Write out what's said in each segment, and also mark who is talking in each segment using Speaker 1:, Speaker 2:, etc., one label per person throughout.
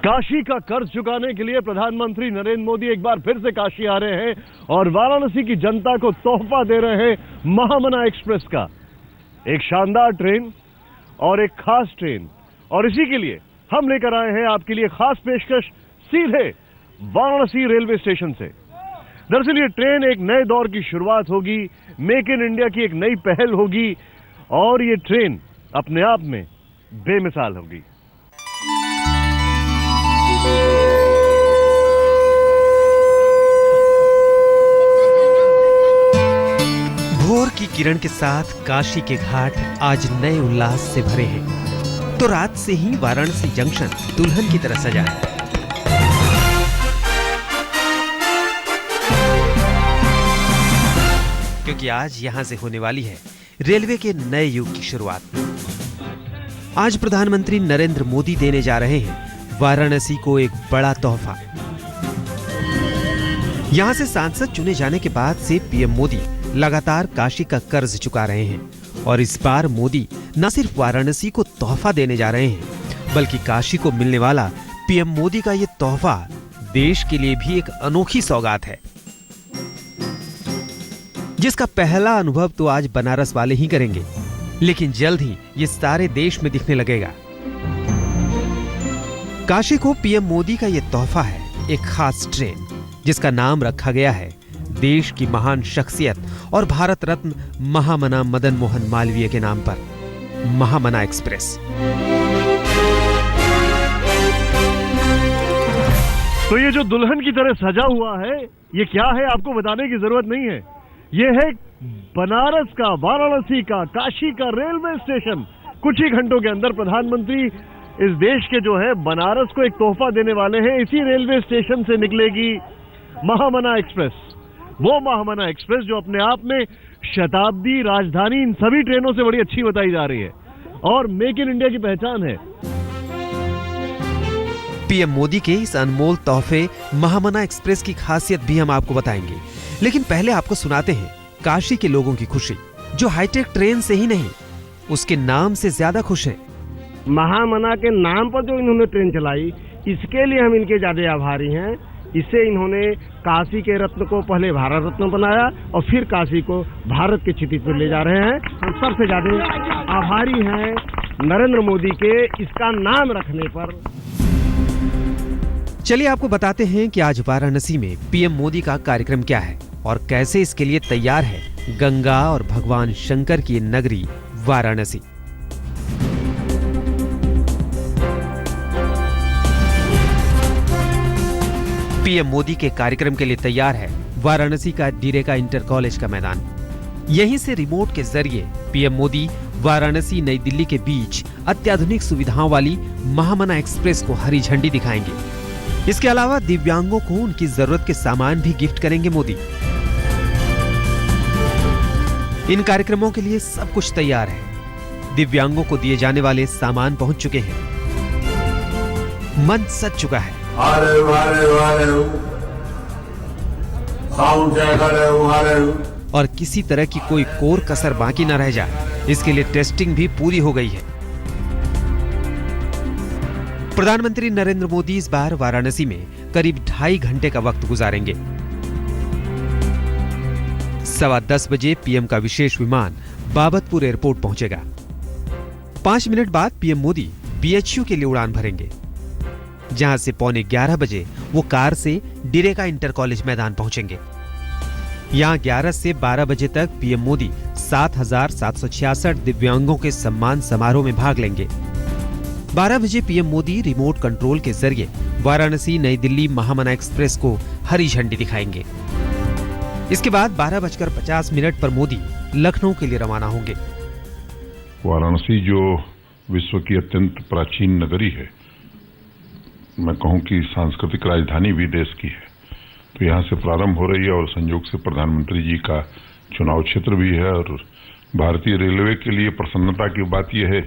Speaker 1: काशी का कर्ज चुकाने के लिए प्रधानमंत्री नरेंद्र मोदी एक बार फिर से काशी आ रहे हैं और वाराणसी की जनता को तोहफा दे रहे हैं महामना एक्सप्रेस का। एक शानदार ट्रेन और एक खास ट्रेन, और इसी के लिए हम लेकर आए हैं आपके लिए खास पेशकश सीधे वाराणसी रेलवे स्टेशन से। दरअसल ये ट्रेन एक नए दौर की शुरुआत होगी, मेक इन इंडिया की एक नई पहल होगी और ये ट्रेन अपने आप में बेमिसाल होगी।
Speaker 2: भोर की किरण के साथ काशी के घाट आज नए उल्लास से भरे हैं। तो रात से ही वाराणसी जंक्शन दुल्हन की तरह सजा है। क्योंकि आज यहां से होने वाली है रेलवे के नए युग की शुरुआत। आज प्रधानमंत्री नरेंद्र मोदी देने जा रहे हैं वाराणसी को एक बड़ा तोहफा। यहां से सांसद चुने जाने के बाद से पीएम मोदी लगातार काशी का कर्ज चुका रहे हैं और इस बार मोदी न सिर्फ वाराणसी को तोहफा देने जा रहे हैं, बल्कि काशी को मिलने वाला पीएम मोदी का ये तोहफा देश के लिए भी एक अनोखी सौगात है, जिसका पहला अनुभव तो आज बनारस वाले ही करेंगे, लेकिन जल्द ही ये सारे देश में दिखने लगेगा। काशी को पीएम मोदी का ये तोहफा है एक खास ट्रेन, जिसका नाम रखा गया है देश की महान शख्सियत और भारत रत्न महामना मदन मोहन मालवीय के नाम पर, महामना एक्सप्रेस।
Speaker 1: तो ये जो दुल्हन की तरह सजा हुआ है, ये क्या है आपको बताने की जरूरत नहीं है। ये है बनारस का, वाराणसी का, काशी का रेलवे स्टेशन। कुछ ही घंटों के अंदर प्रधानमंत्री इस देश के जो है बनारस को एक तोहफा देने वाले हैं। इसी रेलवे स्टेशन से निकलेगी महामना एक्सप्रेस, वो महामना एक्सप्रेस जो अपने आप में शताब्दी, राजधानी, इन सभी ट्रेनों से बड़ी अच्छी बताई जा रही है और मेक इन इंडिया की पहचान है।
Speaker 2: पीएम मोदी के इस अनमोल तोहफे महामना एक्सप्रेस की खासियत भी हम आपको बताएंगे, लेकिन पहले आपको सुनाते हैं काशी के लोगों की खुशी, जो हाईटेक ट्रेन से ही नहीं उसके नाम से ज्यादा खुश है।
Speaker 3: महामना के नाम पर जो इन्होंने ट्रेन चलाई, इसके लिए हम इनके ज्यादा आभारी हैं। इससे इन्होंने काशी के रत्न को पहले भारत रत्न बनाया और फिर काशी को भारत के क्षितिज पर ले जा रहे हैं। हम सबसे ज्यादा आभारी हैं नरेंद्र मोदी के इसका नाम रखने पर।
Speaker 2: चलिए आपको बताते हैं कि आज वाराणसी में पीएम मोदी का कार्यक्रम क्या है और कैसे इसके लिए तैयार है गंगा और भगवान शंकर की नगरी वाराणसी। पीएम मोदी के कार्यक्रम के लिए तैयार है वाराणसी का डीरेका इंटर कॉलेज का मैदान। यहीं से रिमोट के जरिए पीएम मोदी वाराणसी नई दिल्ली के बीच अत्याधुनिक सुविधाओं वाली महामना एक्सप्रेस को हरी झंडी दिखाएंगे। इसके अलावा दिव्यांगों को उनकी जरूरत के सामान भी गिफ्ट करेंगे मोदी। इन कार्यक्रमों के लिए सब कुछ तैयार है। दिव्यांगों को दिए जाने वाले सामान पहुंच चुके हैं। मन सज चुका है। और किसी तरह की कोई कोर कसर बाकी न रह जाए, इसके लिए टेस्टिंग भी पूरी हो गई है। प्रधानमंत्री नरेंद्र मोदी इस बार वाराणसी में करीब 2.5 घंटे का वक्त गुजारेंगे। 10:15 बजे पीएम का विशेष विमान बाबतपुर एयरपोर्ट पहुंचेगा। 5 मिनट बाद पीएम मोदी बीएचयू के लिए उड़ान भरेंगे, जहां से 11:15 बजे वो कार से डीरेका इंटर कॉलेज मैदान पहुंचेंगे। यहां 11 से 12 बजे तक पीएम मोदी 7,766 दिव्यांगों के सम्मान समारोह में भाग लेंगे। 12 बजे पीएम मोदी रिमोट कंट्रोल के जरिए वाराणसी नई दिल्ली महामना एक्सप्रेस को हरी झंडी दिखाएंगे। इसके बाद 12:50 पर मोदी लखनऊ के लिए रवाना होंगे।
Speaker 4: वाराणसी जो विश्व की अत्यंत प्राचीन नगरी है, मैं कहूं कि सांस्कृतिक राजधानी भी देश की है, तो यहाँ से प्रारंभ हो रही है और संयोग से प्रधानमंत्री जी का चुनाव क्षेत्र भी है। और भारतीय रेलवे के लिए प्रसन्नता की बात यह है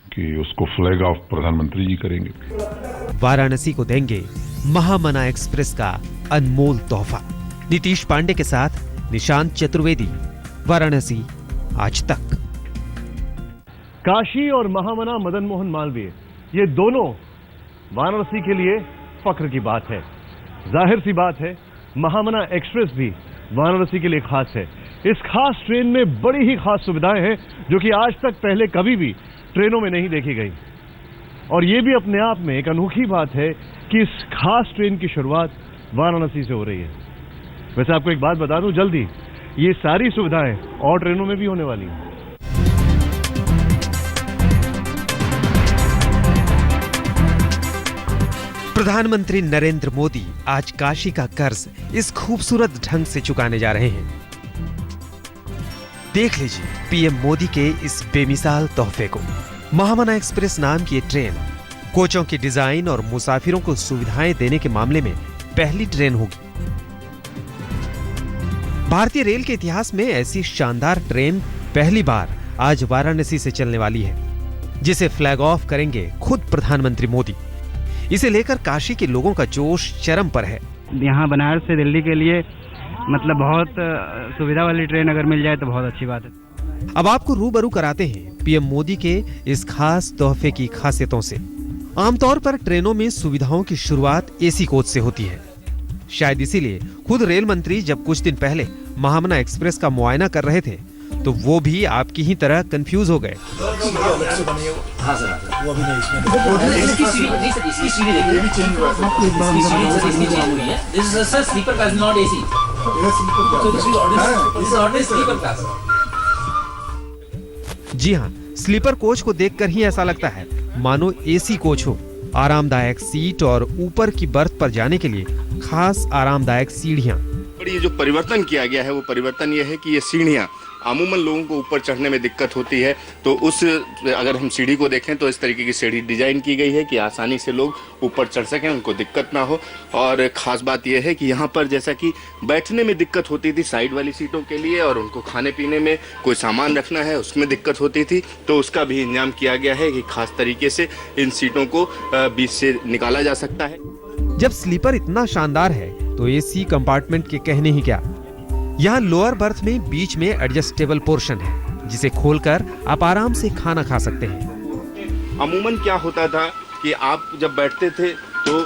Speaker 4: कि उसको फ्लैग ऑफ प्रधानमंत्री जी करेंगे।
Speaker 2: वाराणसी को देंगे महामना एक्सप्रेस का अनमोल तोहफा। नीतीश पांडे के साथ निशांत चतुर्वेदी, वाराणसी आज तक।
Speaker 1: काशी और महामना मदन मोहन मालवीय, ये दोनों वाराणसी के लिए फख्र की बात है। जाहिर सी बात है, महामना एक्सप्रेस भी वाराणसी के लिए खास है। इस खास ट्रेन में बड़ी ही खास सुविधाएं हैं जो कि आज तक पहले कभी भी ट्रेनों में नहीं देखी गई। और ये भी अपने आप में एक अनोखी बात है कि इस खास ट्रेन की शुरुआत वाराणसी से हो रही है। वैसे आपको एक बात बता दूं, जल्दी ये सारी सुविधाएं और ट्रेनों में भी होने वाली हैं।
Speaker 2: प्रधानमंत्री नरेंद्र मोदी आज काशी का कर्ज इस खूबसूरत ढंग से चुकाने जा रहे हैं। देख लीजिए पीएम मोदी के इस बेमिसाल तोहफे को। महामना एक्सप्रेस नाम की ये ट्रेन कोचों के डिजाइन और मुसाफिरों को सुविधाएं देने के मामले में पहली ट्रेन होगी। भारतीय रेल के इतिहास में ऐसी शानदार ट्रेन पहली बार आज वाराणसी से चलने वाली है, जिसे फ्लैग ऑफ करेंगे खुद प्रधानमंत्री मोदी। इसे लेकर काशी के लोगों का जोश चरम पर है।
Speaker 5: यहाँ बनारस से दिल्ली के लिए मतलब बहुत सुविधा वाली ट्रेन अगर मिल जाए तो बहुत अच्छी बात है।
Speaker 2: अब आपको रूबरू कराते हैं पीएम मोदी के इस खास तोहफे की खासियतों से। आमतौर पर ट्रेनों में सुविधाओं की शुरुआत एसी कोच से होती है। शायद इसीलिए खुद रेल मंत्री जब कुछ दिन पहले महामना एक्सप्रेस का मुआयना कर रहे थे तो वो भी आपकी ही तरह कंफ्यूज हो गए। जी हाँ, स्लीपर कोच को देखकर ही ऐसा लगता है मानो एसी कोच हो। आरामदायक सीट और ऊपर की बर्थ पर जाने के लिए खास आरामदायक सीढ़ियां।
Speaker 6: ये जो परिवर्तन किया गया है वो परिवर्तन ये है कि ये सीढ़ियां अमूमन लोगों को ऊपर चढ़ने में दिक्कत होती है, तो उस अगर हम सीढ़ी को देखें तो इस तरीके की सीढ़ी डिजाइन की गई है कि आसानी से लोग ऊपर चढ़ सकें, उनको दिक्कत ना हो। और ख़ास बात यह है कि यहाँ पर जैसा कि बैठने में दिक्कत होती थी साइड वाली सीटों के लिए, और उनको खाने पीने में कोई सामान रखना है उसमें दिक्कत होती थी, तो उसका भी इंतजाम किया गया है कि खास तरीके से इन सीटों को बीच से निकाला जा सकता है।
Speaker 2: जब स्लीपर इतना शानदार है तो एसी कंपार्टमेंट के कहने ही क्या। यहाँ लोअर बर्थ में बीच में एडजस्टेबल पोर्शन है जिसे खोलकर आप आराम से खाना खा सकते हैं।
Speaker 6: अमूमन क्या होता था कि आप जब बैठते थे तो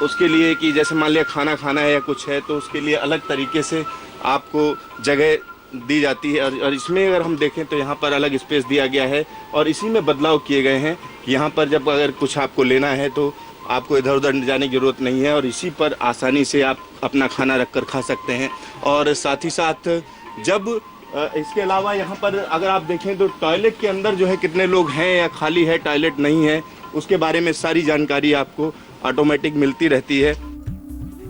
Speaker 6: उसके लिए कि जैसे मान लिया खाना खाना है या कुछ है तो उसके लिए अलग तरीके से आपको जगह दी जाती है, और इसमें अगर हम देखें तो यहाँ पर अलग स्पेस दिया गया है और इसी में बदलाव किए गए हैं कि यहाँ पर जब अगर कुछ आपको लेना है तो आपको इधर उधर जाने की जरूरत नहीं है और इसी पर आसानी से आप अपना खाना रखकर खा सकते हैं। और साथ ही साथ जब इसके अलावा यहाँ पर अगर आप देखें तो टॉयलेट के अंदर जो है कितने लोग हैं या खाली है टॉयलेट नहीं है, उसके बारे में सारी जानकारी आपको ऑटोमेटिक मिलती रहती है।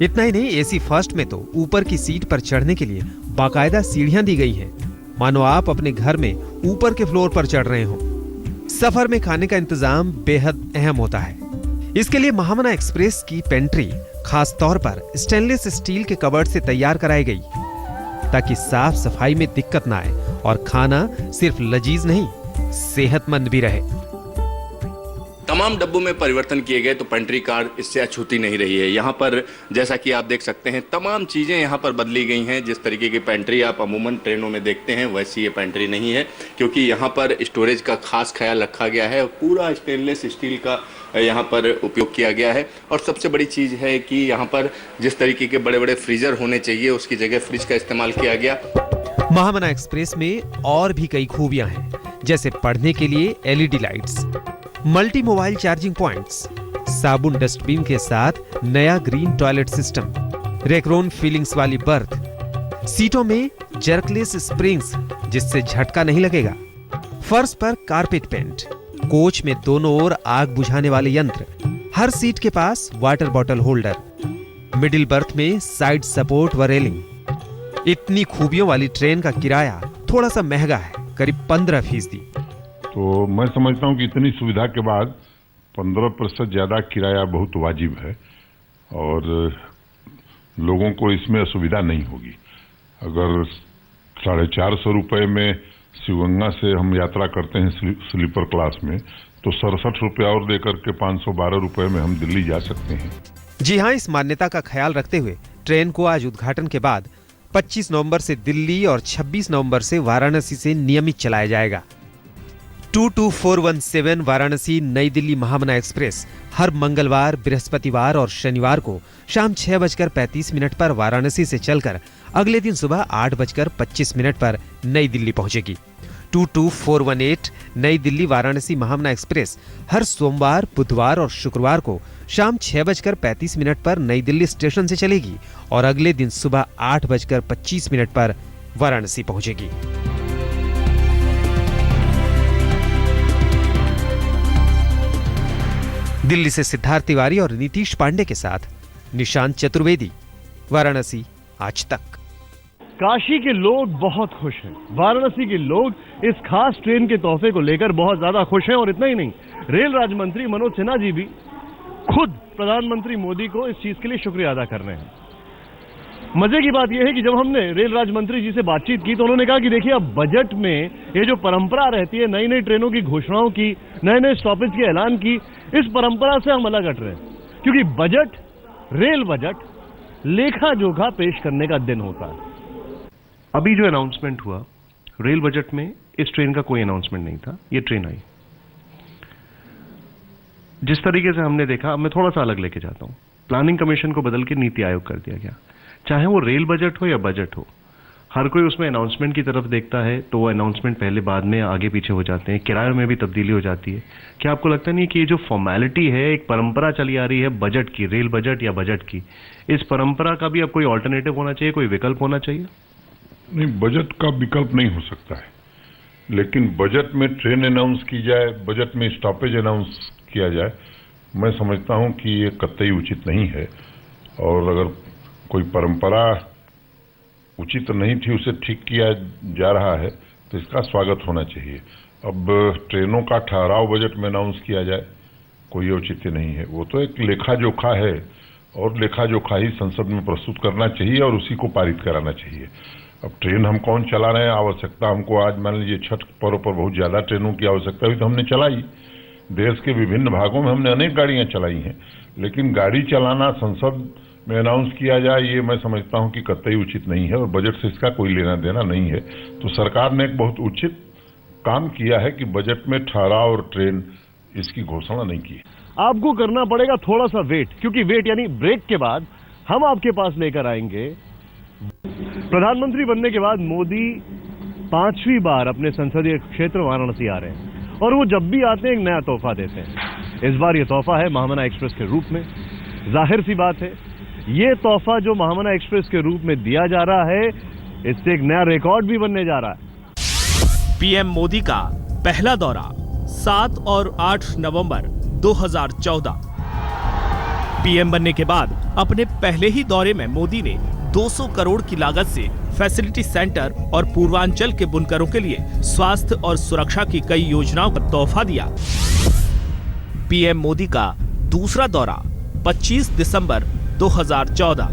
Speaker 2: इतना ही नहीं, एसी फर्स्ट में तो ऊपर की सीट पर चढ़ने के लिए बाकायदा सीढ़ियां दी गई हैं, मानो आप अपने घर में ऊपर के फ्लोर पर चढ़ रहे हों। सफर में खाने का इंतजाम बेहद अहम होता है। इसके लिए महामना एक्सप्रेस की पेंट्री खास तौर पर स्टेनलेस स्टील के कबर्ड से तैयार कराई गई ताकि साफ सफाई में दिक्कत ना आए और खाना सिर्फ लजीज नहीं सेहतमंद भी रहे।
Speaker 6: तमाम डब्बों में परिवर्तन किए गए तो पेंट्री कार इससे अछूती नहीं रही है। यहाँ पर जैसा कि आप देख सकते हैं तमाम चीज़ें यहाँ पर बदली गई हैं। जिस तरीके की पेंट्री आप अमूमन ट्रेनों में देखते हैं वैसी ये पेंट्री नहीं है, क्योंकि यहाँ पर स्टोरेज का खास ख्याल रखा गया है और पूरा स्टेनलेस स्टील का यहाँ पर उपयोग किया गया है। और सबसे बड़ी चीज़ है कि यहाँ पर जिस तरीके के बड़े बड़े फ्रीजर होने चाहिए उसकी जगह फ्रिज का इस्तेमाल किया गया।
Speaker 2: महामना एक्सप्रेस में और भी कई खूबियां हैं, जैसे पढ़ने के लिए LED lights, multi mobile charging points, साबुन डस्टबिन के साथ नया green toilet system, Recron feelings वाली बर्थ, सीटों में जर्कलेस स्प्रिंग्स जिससे झटका नहीं लगेगा, फर्श पर कारपेट पेंट, कोच में दोनों ओर आग बुझाने वाले यंत्र, हर सीट के पास water bottle holder, middle berth में साइड सपोर्ट व रेलिंग। इतनी खूबियों वाली ट्रेन का किराया थोड़ा सा महंगा है, करीब 15%।
Speaker 4: तो मैं समझता हूँ कि इतनी सुविधा के बाद 15% ज़्यादा किराया बहुत वाजिब है और लोगों को इसमें असुविधा नहीं होगी। अगर 450 रुपये में शिवगंगा से हम यात्रा करते हैं स्लीपर क्लास में तो 67 रुपये और देकर के 512 रुपये में हम दिल्ली जा सकते हैं।
Speaker 2: जी हाँ, इस मान्यता का ख्याल रखते हुए ट्रेन को आज उद्घाटन के बाद 25 नवंबर से दिल्ली और 26 नवंबर से वाराणसी से नियमित चलाया जाएगा। 22417 वाराणसी नई दिल्ली महामना एक्सप्रेस हर मंगलवार, बृहस्पतिवार और शनिवार को शाम 6:35 पर वाराणसी से चलकर अगले दिन सुबह 8:25 पर नई दिल्ली पहुंचेगी। 22418 नई दिल्ली वाराणसी महामना एक्सप्रेस हर सोमवार, बुधवार और शुक्रवार को शाम 6:35 पर नई दिल्ली स्टेशन से चलेगी और अगले दिन सुबह 8:25 पर वाराणसी पहुंचेगी। दिल्ली से सिद्धार्थ तिवारी और नीतीश पांडे के साथ निशांत चतुर्वेदी, वाराणसी आज तक।
Speaker 1: काशी के लोग बहुत खुश हैं। वाराणसी के लोग इस खास ट्रेन के तोहफे को लेकर बहुत ज्यादा खुश हैं और इतना ही नहीं, रेल राज्य मंत्री मनोज सिन्हा जी भी खुद प्रधानमंत्री मोदी को इस चीज के लिए शुक्रिया अदा कर रहे हैं। मजे की बात यह है कि जब हमने रेल राज्य मंत्री जी से बातचीत की तो उन्होंने कहा कि देखिए, अब बजट में ये जो परंपरा रहती है नई नई ट्रेनों की घोषणाओं की, नए नए स्टॉपेज के ऐलान की, इस परंपरा से हम अलग हट रहे हैं, क्योंकि बजट, रेल बजट लेखा जोखा पेश करने का दिन होता है। अभी जो अनाउंसमेंट हुआ रेल बजट में, इस ट्रेन का कोई अनाउंसमेंट नहीं था। ये ट्रेन आई जिस तरीके से हमने देखा, अब मैं थोड़ा सा अलग लेके जाता हूं। प्लानिंग कमीशन को बदल के नीति आयोग कर दिया गया। चाहे वो रेल बजट हो या बजट हो, हर कोई उसमें अनाउंसमेंट की तरफ देखता है, तो वो अनाउंसमेंट पहले बाद में आगे पीछे हो जाते हैं, किरायों में भी तब्दीली हो जाती है। क्या आपको लगता नहीं कि ये जो फॉर्मेलिटी है, एक परंपरा चली आ रही है बजट की, रेल बजट या बजट की, इस परंपरा का भी अब कोई ऑल्टरनेटिव होना चाहिए, कोई विकल्प होना चाहिए?
Speaker 4: नहीं, बजट का विकल्प नहीं हो सकता है, लेकिन बजट में ट्रेन अनाउंस की जाए, बजट में स्टॉपेज अनाउंस किया जाए, मैं समझता हूं कि ये कतई उचित नहीं है। और अगर कोई परंपरा उचित नहीं थी, उसे ठीक किया जा रहा है तो इसका स्वागत होना चाहिए। अब ट्रेनों का ठहराव बजट में अनाउंस किया जाए, कोई औचित्य नहीं है। वो तो एक लेखा जोखा है और लेखा जोखा ही संसद में प्रस्तुत करना चाहिए और उसी को पारित कराना चाहिए। अब ट्रेन हम कौन चला रहे हैं, आवश्यकता हमको आज मान लीजिए छठ पर्व पर बहुत ज्यादा ट्रेनों की आवश्यकता हुई तो हमने चलाई। देश के विभिन्न भागों में हमने अनेक गाड़ियां चलाई हैं, लेकिन गाड़ी चलाना संसद में अनाउंस किया जाए, ये मैं समझता हूं कि कतई उचित नहीं है और बजट से इसका कोई लेना देना नहीं है। तो सरकार ने एक बहुत उचित काम किया है कि बजट में ठहराव और ट्रेन इसकी घोषणा नहीं की।
Speaker 1: आपको करना पड़ेगा थोड़ा सा वेट, क्योंकि वेट यानी ब्रेक के बाद हम आपके पास लेकर आएंगे। प्रधानमंत्री बनने के बाद मोदी 5वीं बार अपने संसदीय क्षेत्र वाराणसी आ रहे हैं और वो जब भी आते हैं एक नया तोहफा देते हैं। इस बार ये तोहफा है महामना एक्सप्रेस के रूप में। जाहिर सी बात है, ये तोहफा जो महामना एक्सप्रेस के रूप में दिया जा रहा है, इससे एक नया रिकॉर्ड भी बनने जा रहा है।
Speaker 7: पीएम मोदी का पहला दौरा 7 और 8 नवंबर 2014। पीएम बनने के बाद अपने पहले ही दौरे में मोदी ने 200 करोड़ की लागत से फैसिलिटी सेंटर और पूर्वांचल के बुनकरों के लिए स्वास्थ्य और सुरक्षा की कई योजनाओं का तोहफा दिया। पीएम मोदी का दूसरा दौरा 25 दिसंबर 2014।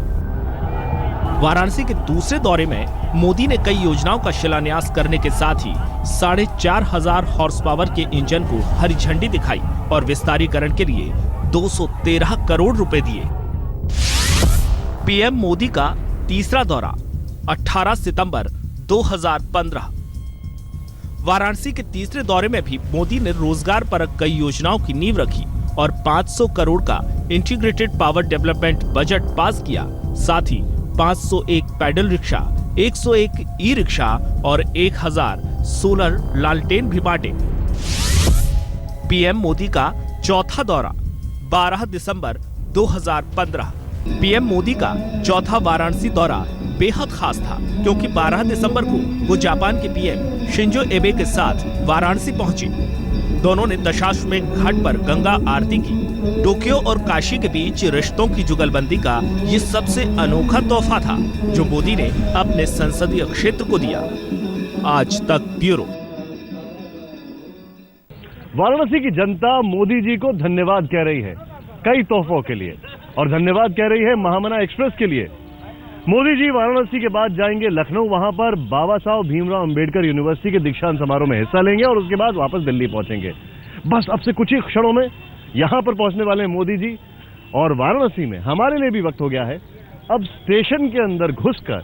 Speaker 7: वाराणसी के दूसरे दौरे में मोदी ने कई योजनाओं का शिलान्यास करने के साथ ही 4,500 हॉर्स पावर के इंजन को हरी झंडी दिखाई और विस्तारीकरण के लिए 213 करोड़ रुपए दिए। पीएम मोदी का तीसरा दौरा 18 सितंबर 2015। वाराणसी के तीसरे दौरे में भी मोदी ने रोजगार परक कई योजनाओं की नींव रखी और 500 करोड़ का integrated power development budget pass किया। साथ ही 501 पैडल रिक्शा, 101 ई रिक्शा और 1000 सोलर लालटेन भी बांटे। पीएम मोदी का चौथा दौरा 12 दिसंबर 2015। पीएम मोदी का चौथा वाराणसी दौरा बेहद खास था, क्योंकि 12 दिसंबर को वो जापान के पीएम शिंजो एबे के साथ वाराणसी पहुंचे। दोनों ने दशाश्वमेध घाट पर गंगा आरती की। टोक्यो और काशी के बीच रिश्तों की जुगलबंदी का ये सबसे अनोखा तोहफा था जो मोदी ने अपने संसदीय क्षेत्र को दिया। आज तक ब्यूरो।
Speaker 1: वाराणसी की जनता मोदी जी को धन्यवाद कह रही है कई तोहफों के लिए और धन्यवाद कह रही है महामना एक्सप्रेस के लिए। मोदी जी वाराणसी के बाद जाएंगे लखनऊ, वहां पर बाबा साहब भीमराव अंबेडकर यूनिवर्सिटी के दीक्षांत समारोह में हिस्सा लेंगे और उसके बाद वापस दिल्ली पहुंचेंगे। बस अब से कुछ ही क्षणों में यहां पर पहुंचने वाले हैं मोदी जी और वाराणसी में हमारे लिए भी वक्त हो गया है अब स्टेशन के अंदर घुसकर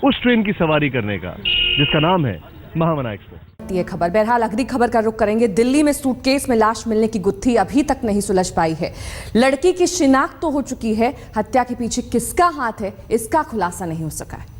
Speaker 1: उस ट्रेन की सवारी करने का जिसका नाम है महामना एक्सप्रेस।
Speaker 8: लगती है खबर। बहरहाल अगली खबर का रुख करेंगे। दिल्ली में सूटकेस में लाश मिलने की गुत्थी अभी तक नहीं सुलझ पाई है। लड़की की शिनाख्त तो हो चुकी है, हत्या के पीछे किसका हाथ है इसका खुलासा नहीं हो सका है।